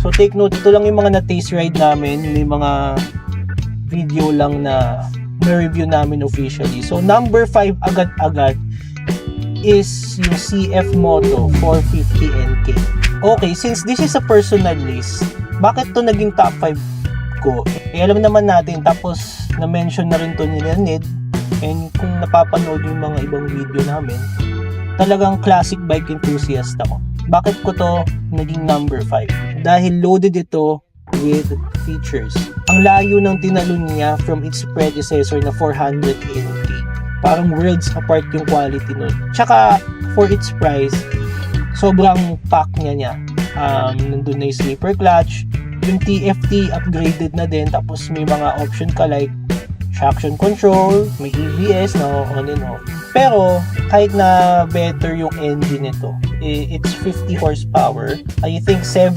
So take note, ito lang yung mga na-taste ride namin, may mga video lang na review namin officially. So number 5 agad-agad is yung CF Moto 450 NK. Okay, since this is a personal list, bakit to naging top 5 ko? Alam naman natin, tapos na-mention na rin to ni Ned, and kung napapanood yung mga ibang video namin, talagang classic bike enthusiast ako. Bakit ko to naging number 5? Dahil loaded ito with features. Ang layo ng tinalon niya from its predecessor na 400 NK. Parang worlds apart yung quality nun. Tsaka, for its price, sobrang pack niya. Nandun na yung sleeper clutch, yung TFT upgraded na din, tapos may mga option ka like traction control, may EBS na on and off. Pero, kahit na better yung engine nito, it's 50 horsepower. I think 7